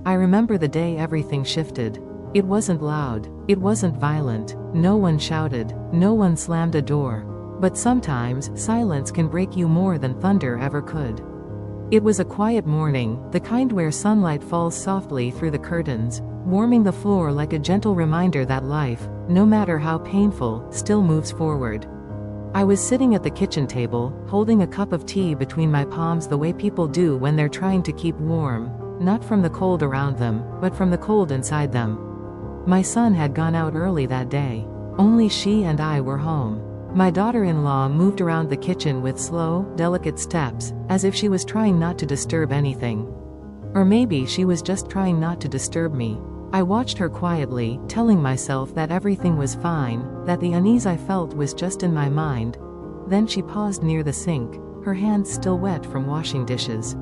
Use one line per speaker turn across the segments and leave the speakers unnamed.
I remember the day everything shifted. It wasn't loud. It wasn't violent. No one shouted. No one slammed a door. But sometimes, silence can break you more than thunder ever could. It was a quiet morning, the kind where sunlight falls softly through the curtains, warming the floor like a gentle reminder that life, no matter how painful, still moves forward. I was sitting at the kitchen table, holding a cup of tea between my palms the way people do when they're trying to keep warm, not from the cold around them, but from the cold inside them. My son had gone out early that day. Only she and I were home. My daughter-in-law moved around the kitchen with slow, delicate steps, as if she was trying not to disturb anything. Or maybe she was just trying not to disturb me. I watched her quietly, telling myself that everything was fine, that the unease I felt was just in my mind. Then she paused near the sink, her hands still wet from washing dishes.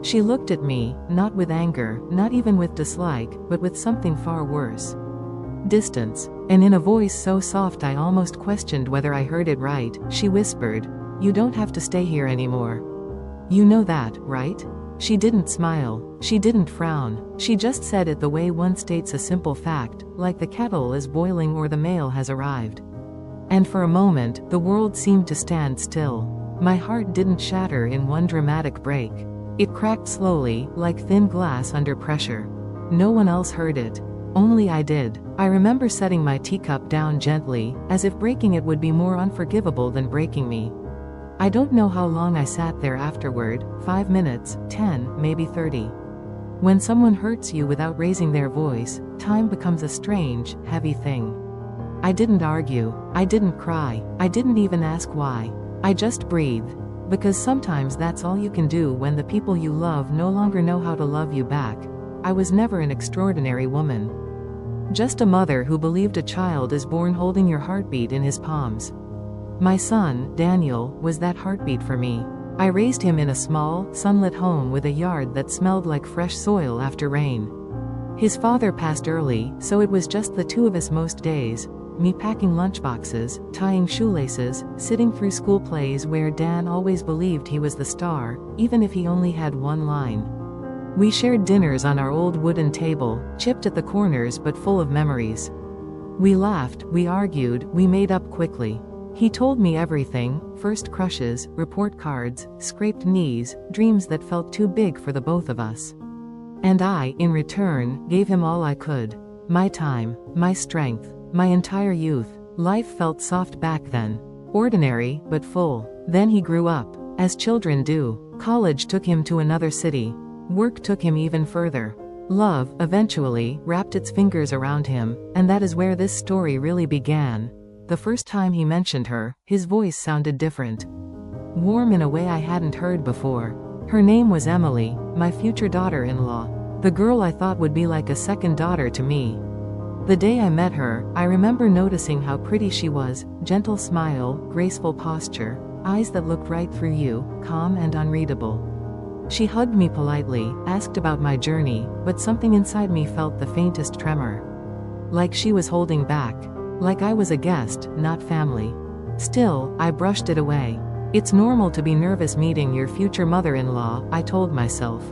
She looked at me, not with anger, not even with dislike, but with something far worse. Distance. And in a voice so soft I almost questioned whether I heard it right, she whispered, "You don't have to stay here anymore. You know that, right?" She didn't smile. She didn't frown. She just said it the way one states a simple fact, like the kettle is boiling or the mail has arrived. And for a moment, the world seemed to stand still. My heart didn't shatter in one dramatic break. It cracked slowly, like thin glass under pressure. No one else heard it. Only I did. I remember setting my teacup down gently, as if breaking it would be more unforgivable than breaking me. I don't know how long I sat there afterward, 5 minutes, 10, maybe 30. When someone hurts you without raising their voice, time becomes a strange, heavy thing. I didn't argue. I didn't cry. I didn't even ask why. I just breathed. Because sometimes that's all you can do when the people you love no longer know how to love you back. I was never an extraordinary woman. Just a mother who believed a child is born holding your heartbeat in his palms. My son, Daniel, was that heartbeat for me. I raised him in a small, sunlit home with a yard that smelled like fresh soil after rain. His father passed early, so it was just the two of us most days, me packing lunchboxes, tying shoelaces, sitting through school plays where Dan always believed he was the star, even if he only had one line. We shared dinners on our old wooden table, chipped at the corners but full of memories. We laughed, we argued, we made up quickly. He told me everything, first crushes, report cards, scraped knees, dreams that felt too big for the both of us. And I, in return, gave him all I could. My time, my strength, my entire youth. Life felt soft back then. Ordinary, but full. Then he grew up. As children do. College took him to another city. Work took him even further. Love, eventually, wrapped its fingers around him, and that is where this story really began. The first time he mentioned her, his voice sounded different. Warm in a way I hadn't heard before. Her name was Emily, my future daughter-in-law. The girl I thought would be like a second daughter to me. The day I met her, I remember noticing how pretty she was, gentle smile, graceful posture, eyes that looked right through you, calm and unreadable. She hugged me politely, asked about my journey, but something inside me felt the faintest tremor. Like she was holding back. Like I was a guest, not family. Still, I brushed it away. It's normal to be nervous meeting your future mother-in-law, I told myself.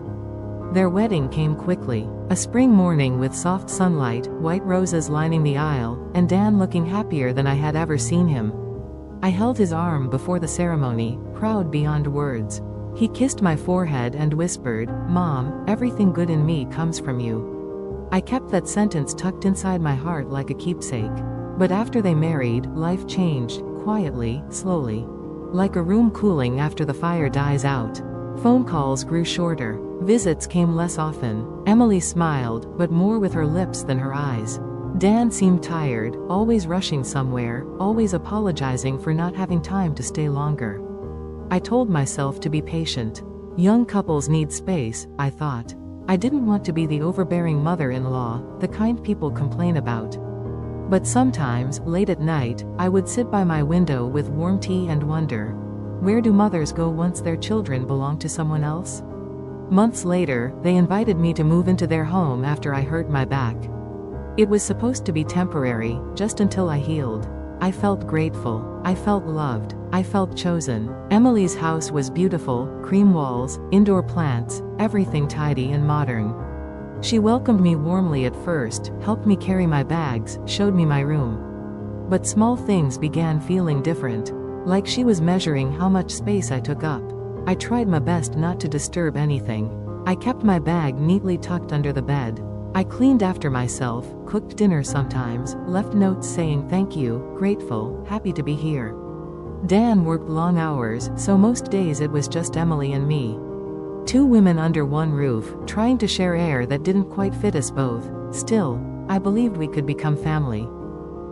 Their wedding came quickly. A spring morning with soft sunlight, white roses lining the aisle, and Dan looking happier than I had ever seen him. I held his arm before the ceremony, proud beyond words. He kissed my forehead and whispered, "Mom, everything good in me comes from you." I kept that sentence tucked inside my heart like a keepsake. But after they married, life changed, quietly, slowly. Like a room cooling after the fire dies out. Phone calls grew shorter. Visits came less often. Emily smiled, but more with her lips than her eyes. Dan seemed tired, always rushing somewhere, always apologizing for not having time to stay longer. I told myself to be patient. Young couples need space, I thought. I didn't want to be the overbearing mother-in-law, the kind people complain about. But sometimes, late at night, I would sit by my window with warm tea and wonder, where do mothers go once their children belong to someone else? Months later, they invited me to move into their home after I hurt my back. It was supposed to be temporary, just until I healed. I felt grateful. I felt loved. I felt chosen. Emily's house was beautiful, cream walls, indoor plants, everything tidy and modern. She welcomed me warmly at first, helped me carry my bags, showed me my room. But small things began feeling different. Like she was measuring how much space I took up. I tried my best not to disturb anything. I kept my bag neatly tucked under the bed. I cleaned after myself, cooked dinner sometimes, left notes saying thank you, grateful, happy to be here. Dan worked long hours, so most days it was just Emily and me. Two women under one roof, trying to share air that didn't quite fit us both. Still, I believed we could become family.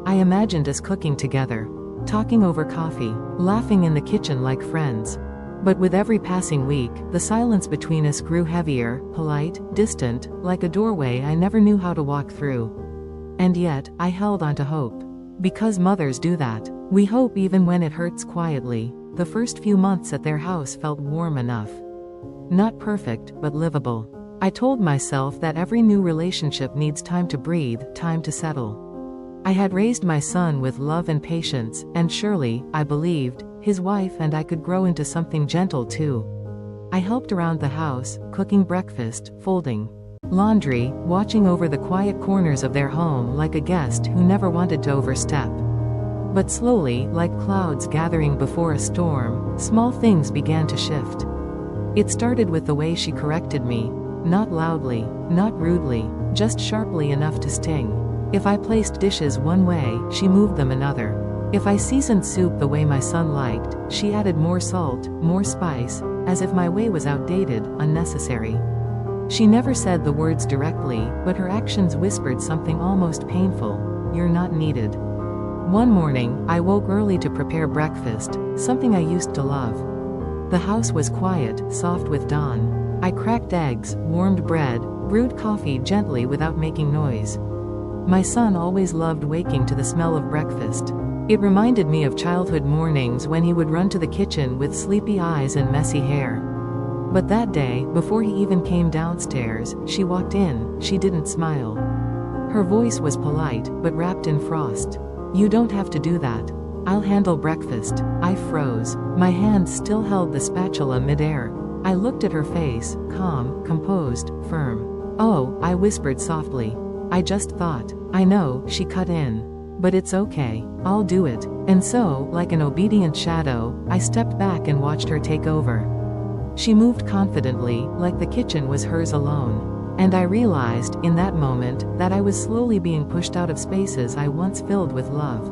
I imagined us cooking together, talking over coffee, laughing in the kitchen like friends. But with every passing week, the silence between us grew heavier, polite, distant, like a doorway I never knew how to walk through. And yet, I held on to hope. Because mothers do that. We hope even when it hurts quietly. The first few months at their house felt warm enough. Not perfect, but livable. I told myself that every new relationship needs time to breathe, time to settle. I had raised my son with love and patience, and surely, I believed, his wife and I could grow into something gentle too. I helped around the house, cooking breakfast, folding laundry, watching over the quiet corners of their home like a guest who never wanted to overstep. But slowly, like clouds gathering before a storm, small things began to shift. It started with the way she corrected me, not loudly, not rudely, just sharply enough to sting. If I placed dishes one way, she moved them another. If I seasoned soup the way my son liked, she added more salt, more spice, as if my way was outdated, unnecessary. She never said the words directly, but her actions whispered something almost painful: "You're not needed." One morning, I woke early to prepare breakfast, something I used to love. The house was quiet, soft with dawn. I cracked eggs, warmed bread, brewed coffee gently without making noise. My son always loved waking to the smell of breakfast. It reminded me of childhood mornings when he would run to the kitchen with sleepy eyes and messy hair. But that day, before he even came downstairs, she walked in. She didn't smile. Her voice was polite, but wrapped in frost. "You don't have to do that. I'll handle breakfast." I froze. My hands still held the spatula midair. I looked at her face, calm, composed, firm. "Oh," I whispered softly. "I just thought." "I know," she cut in. "But it's okay. I'll do it." And so, like an obedient shadow, I stepped back and watched her take over. She moved confidently, like the kitchen was hers alone. And I realized, in that moment, that I was slowly being pushed out of spaces I once filled with love.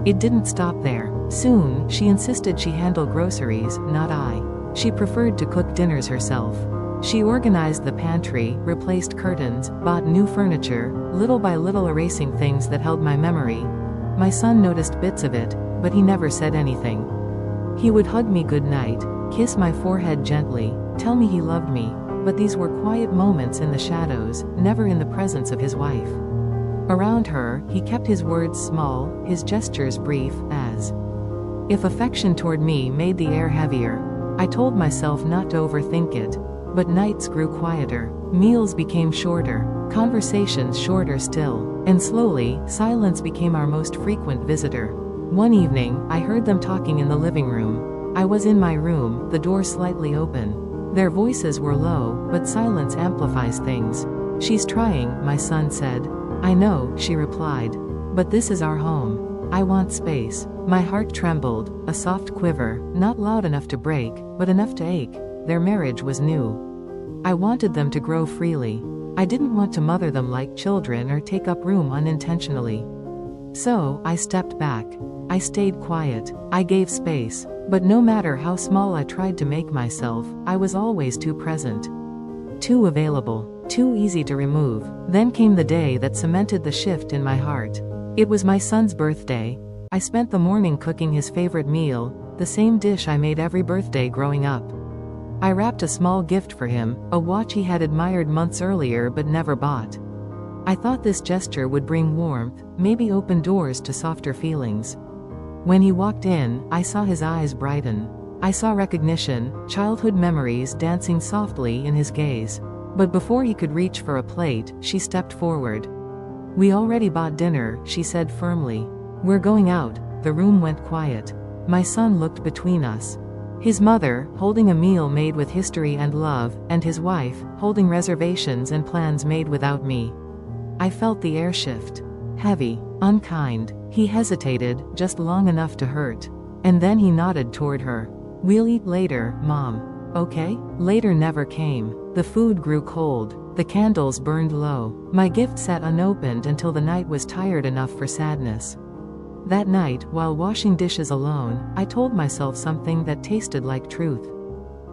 It didn't stop there. Soon, she insisted she handle groceries, not I. She preferred to cook dinners herself. She organized the pantry, replaced curtains, bought new furniture, little by little erasing things that held my memory. My son noticed bits of it, but he never said anything. He would hug me goodnight, kiss my forehead gently, tell me he loved me, but these were quiet moments in the shadows, never in the presence of his wife. Around her, he kept his words small, his gestures brief, as if affection toward me made the air heavier. I told myself not to overthink it. But nights grew quieter, meals became shorter, conversations shorter still, and slowly, silence became our most frequent visitor. One evening, I heard them talking in the living room. I was in my room, the door slightly open. Their voices were low, but silence amplifies things. "She's trying," my son said. "I know," she replied. "But this is our home. I want space." My heart trembled, a soft quiver, not loud enough to break, but enough to ache. Their marriage was new. I wanted them to grow freely. I didn't want to mother them like children or take up room unintentionally. So, I stepped back. I stayed quiet. I gave space. But no matter how small I tried to make myself, I was always too present. Too available. Too easy to remove. Then came the day that cemented the shift in my heart. It was my son's birthday. I spent the morning cooking his favorite meal, the same dish I made every birthday growing up. I wrapped a small gift for him, a watch he had admired months earlier but never bought. I thought this gesture would bring warmth, maybe open doors to softer feelings. When he walked in, I saw his eyes brighten. I saw recognition, childhood memories dancing softly in his gaze. But before he could reach for a plate, she stepped forward. "We already bought dinner," she said firmly. "We're going out." The room went quiet. My son looked between us. His mother, holding a meal made with history and love, and his wife, holding reservations and plans made without me. I felt the air shift. Heavy, unkind. He hesitated, just long enough to hurt. And then he nodded toward her. "We'll eat later, Mom. Okay?" Later never came. The food grew cold. The candles burned low. My gift sat unopened until the night was tired enough for sadness. That night, while washing dishes alone, I told myself something that tasted like truth.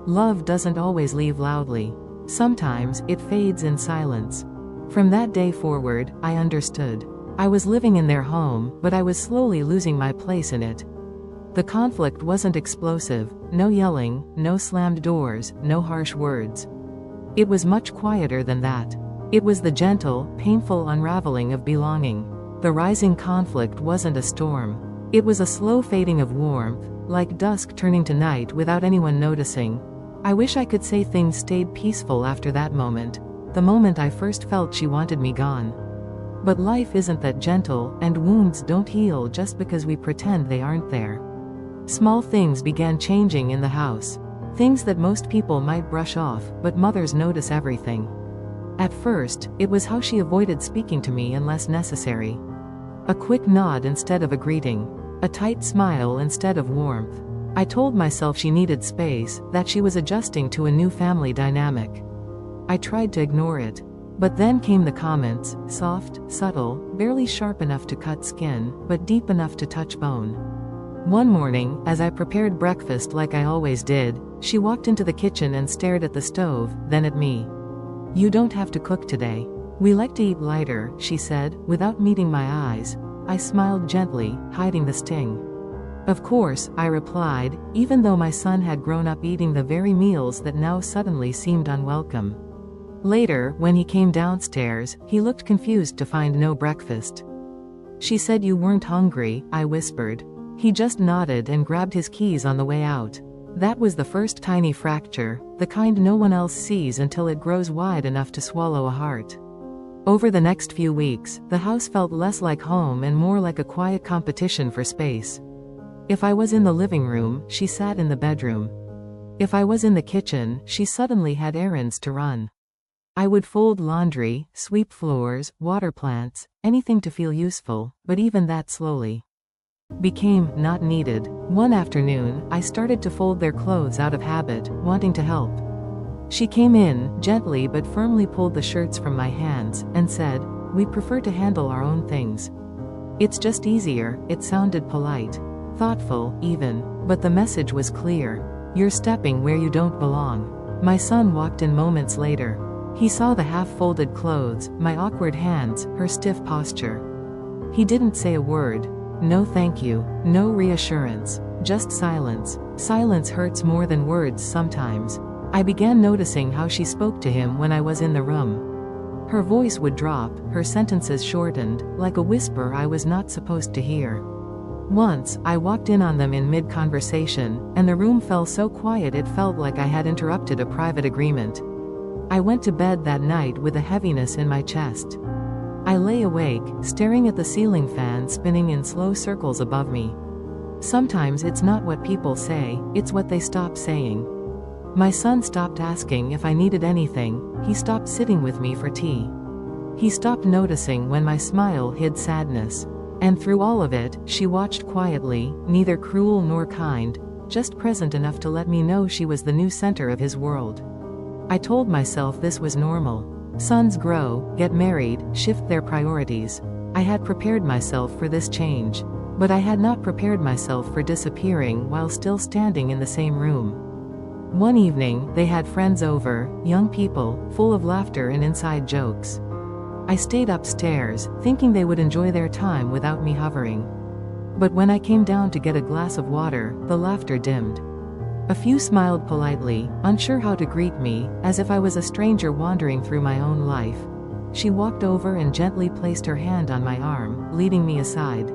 Love doesn't always leave loudly. Sometimes, it fades in silence. From that day forward, I understood. I was living in their home, but I was slowly losing my place in it. The conflict wasn't explosive, no yelling, no slammed doors, no harsh words. It was much quieter than that. It was the gentle, painful unraveling of belonging. The rising conflict wasn't a storm. It was a slow fading of warmth, like dusk turning to night without anyone noticing. I wish I could say things stayed peaceful after that moment, the moment I first felt she wanted me gone. But life isn't that gentle, and wounds don't heal just because we pretend they aren't there. Small things began changing in the house. Things that most people might brush off, but mothers notice everything. At first, it was how she avoided speaking to me unless necessary. A quick nod instead of a greeting. A tight smile instead of warmth. I told myself she needed space, that she was adjusting to a new family dynamic. I tried to ignore it. But then came the comments, soft, subtle, barely sharp enough to cut skin, but deep enough to touch bone. One morning, as I prepared breakfast like I always did, she walked into the kitchen and stared at the stove, then at me. "You don't have to cook today. We like to eat lighter," she said, without meeting my eyes. I smiled gently, hiding the sting. "Of course," I replied, even though my son had grown up eating the very meals that now suddenly seemed unwelcome. Later, when he came downstairs, he looked confused to find no breakfast. "She said you weren't hungry," I whispered. He just nodded and grabbed his keys on the way out. That was the first tiny fracture, the kind no one else sees until it grows wide enough to swallow a heart. Over the next few weeks, the house felt less like home and more like a quiet competition for space. If I was in the living room, she sat in the bedroom. If I was in the kitchen, she suddenly had errands to run. I would fold laundry, sweep floors, water plants, anything to feel useful, but even that slowly became not needed. One afternoon, I started to fold their clothes out of habit, wanting to help. She came in, gently but firmly pulled the shirts from my hands, and said, "We prefer to handle our own things. It's just easier." It sounded polite, thoughtful, even, but the message was clear. "You're stepping where you don't belong." My son walked in moments later. He saw the half-folded clothes, my awkward hands, her stiff posture. He didn't say a word. No thank you, no reassurance, just silence. Silence hurts more than words sometimes. I began noticing how she spoke to him when I was in the room. Her voice would drop, her sentences shortened, like a whisper I was not supposed to hear. Once, I walked in on them in mid-conversation, and the room fell so quiet it felt like I had interrupted a private agreement. I went to bed that night with a heaviness in my chest. I lay awake, staring at the ceiling fan spinning in slow circles above me. Sometimes it's not what people say, it's what they stop saying. My son stopped asking if I needed anything, he stopped sitting with me for tea. He stopped noticing when my smile hid sadness. And through all of it, she watched quietly, neither cruel nor kind, just present enough to let me know she was the new center of his world. I told myself this was normal. Sons grow, get married, shift their priorities. I had prepared myself for this change. But I had not prepared myself for disappearing while still standing in the same room. One evening, they had friends over, young people, full of laughter and inside jokes. I stayed upstairs, thinking they would enjoy their time without me hovering. But when I came down to get a glass of water, the laughter dimmed. A few smiled politely, unsure how to greet me, as if I was a stranger wandering through my own life. She walked over and gently placed her hand on my arm, leading me aside.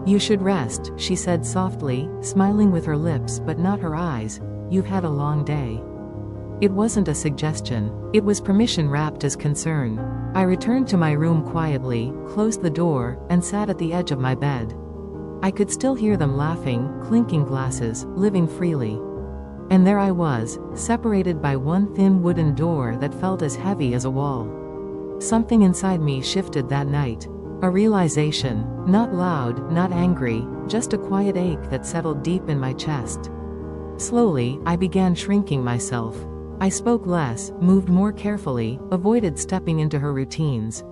"You should rest," she said softly, smiling with her lips but not her eyes. "You've had a long day." It wasn't a suggestion. It was permission wrapped as concern. I returned to my room quietly, closed the door, and sat at the edge of my bed. I could still hear them laughing, clinking glasses, living freely. And there I was, separated by one thin wooden door that felt as heavy as a wall. Something inside me shifted that night. A realization, not loud, not angry, just a quiet ache that settled deep in my chest. Slowly, I began shrinking myself. I spoke less, moved more carefully, avoided stepping into her routines.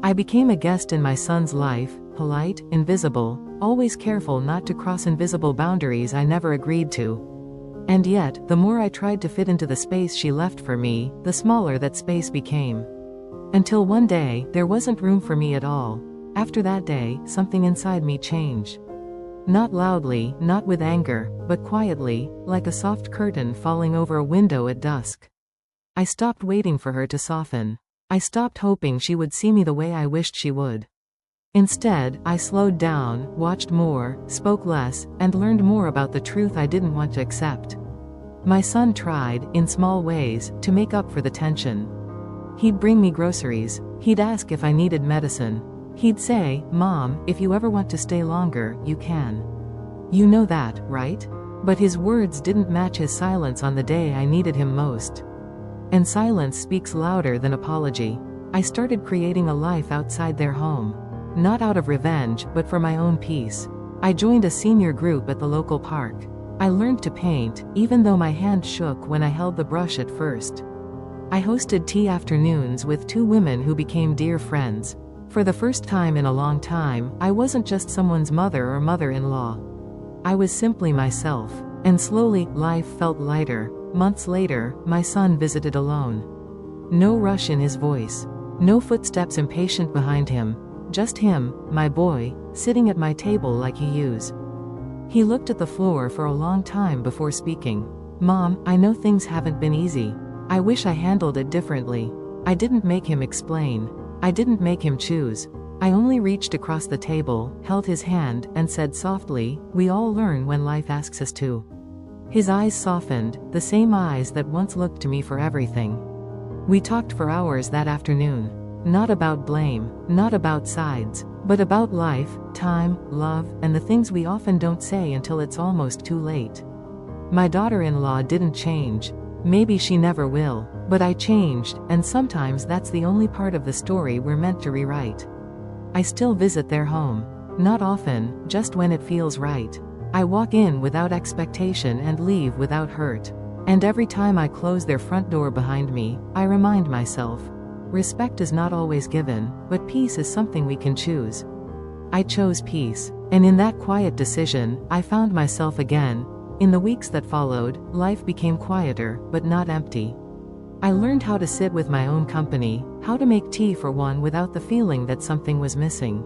I became a guest in my son's life, polite, invisible, always careful not to cross invisible boundaries I never agreed to. And yet, the more I tried to fit into the space she left for me, the smaller that space became. Until one day, there wasn't room for me at all. After that day, something inside me changed. Not loudly, not with anger, but quietly, like a soft curtain falling over a window at dusk. I stopped waiting for her to soften. I stopped hoping she would see me the way I wished she would. Instead, I slowed down, watched more, spoke less, and learned more about the truth I didn't want to accept. My son tried, in small ways, to make up for the tension. He'd bring me groceries. He'd ask if I needed medicine. He'd say, "Mom, if you ever want to stay longer, you can. You know that, right?" But his words didn't match his silence on the day I needed him most. And silence speaks louder than apology. I started creating a life outside their home. Not out of revenge, but for my own peace. I joined a senior group at the local park. I learned to paint, even though my hand shook when I held the brush at first. I hosted tea afternoons with two women who became dear friends. For the first time in a long time, I wasn't just someone's mother or mother-in-law. I was simply myself. And slowly, life felt lighter. Months later, my son visited alone. No rush in his voice. No footsteps impatient behind him. Just him, my boy, sitting at my table like he used. He looked at the floor for a long time before speaking. "Mom, I know things haven't been easy. I wish I handled it differently." I didn't make him explain. I didn't make him choose. I only reached across the table, held his hand, and said softly, "We all learn when life asks us to." His eyes softened, the same eyes that once looked to me for everything. We talked for hours that afternoon. Not about blame, not about sides, but about life, time, love, and the things we often don't say until it's almost too late. My daughter-in-law didn't change. Maybe she never will. But I changed, and sometimes that's the only part of the story we're meant to rewrite. I still visit their home. Not often, just when it feels right. I walk in without expectation and leave without hurt. And every time I close their front door behind me, I remind myself, respect is not always given, but peace is something we can choose. I chose peace. And in that quiet decision, I found myself again. In the weeks that followed, life became quieter, but not empty. I learned how to sit with my own company, how to make tea for one without the feeling that something was missing.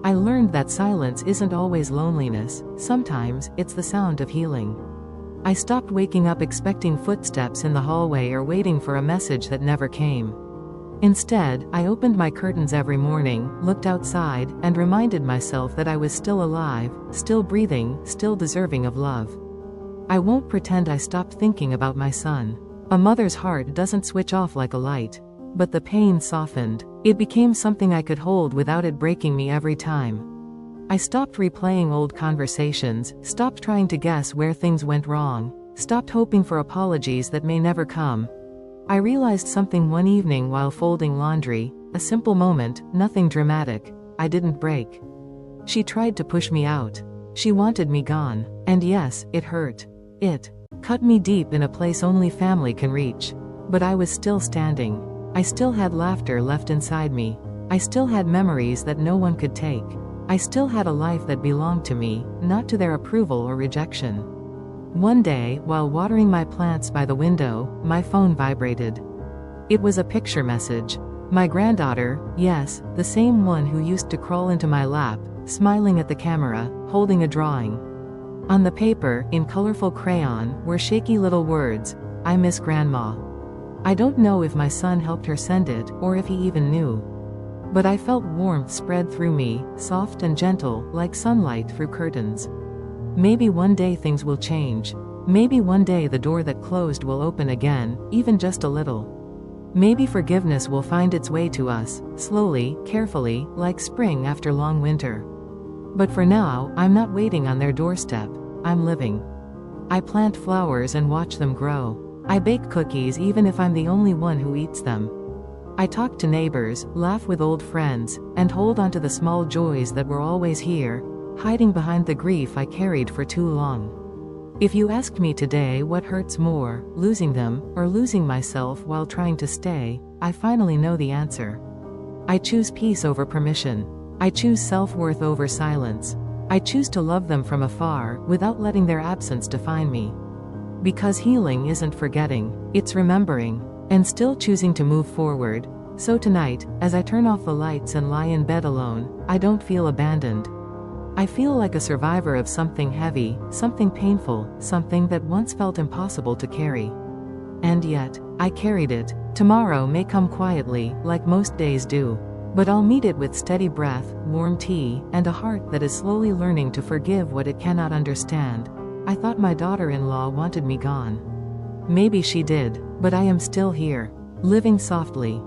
I learned that silence isn't always loneliness, sometimes, it's the sound of healing. I stopped waking up expecting footsteps in the hallway or waiting for a message that never came. Instead, I opened my curtains every morning, looked outside, and reminded myself that I was still alive, still breathing, still deserving of love. I won't pretend I stopped thinking about my son. A mother's heart doesn't switch off like a light. But the pain softened. It became something I could hold without it breaking me every time. I stopped replaying old conversations, stopped trying to guess where things went wrong, stopped hoping for apologies that may never come. I realized something one evening while folding laundry, a simple moment, nothing dramatic. I didn't break. She tried to push me out. She wanted me gone. And yes, it hurt. It cut me deep in a place only family can reach. But I was still standing. I still had laughter left inside me. I still had memories that no one could take. I still had a life that belonged to me, not to their approval or rejection. One day, while watering my plants by the window, my phone vibrated. It was a picture message. My granddaughter, yes, the same one who used to crawl into my lap, smiling at the camera, holding a drawing. On the paper, in colorful crayon, were shaky little words, "I miss Grandma." I don't know if my son helped her send it, or if he even knew. But I felt warmth spread through me, soft and gentle, like sunlight through curtains. Maybe one day things will change. Maybe one day the door that closed will open again, even just a little. Maybe forgiveness will find its way to us, slowly, carefully, like spring after long winter. But for now, I'm not waiting on their doorstep. I'm living. I plant flowers and watch them grow. I bake cookies even if I'm the only one who eats them. I talk to neighbors, laugh with old friends, and hold on to the small joys that were always here, hiding behind the grief I carried for too long. If you asked me today what hurts more, losing them, or losing myself while trying to stay, I finally know the answer. I choose peace over permission. I choose self-worth over silence. I choose to love them from afar, without letting their absence define me. Because healing isn't forgetting, it's remembering, and still choosing to move forward. So tonight, as I turn off the lights and lie in bed alone, I don't feel abandoned. I feel like a survivor of something heavy, something painful, something that once felt impossible to carry. And yet, I carried it. Tomorrow may come quietly, like most days do. But I'll meet it with steady breath, warm tea, and a heart that is slowly learning to forgive what it cannot understand. I thought my daughter-in-law wanted me gone. Maybe she did, but I am still here, living softly.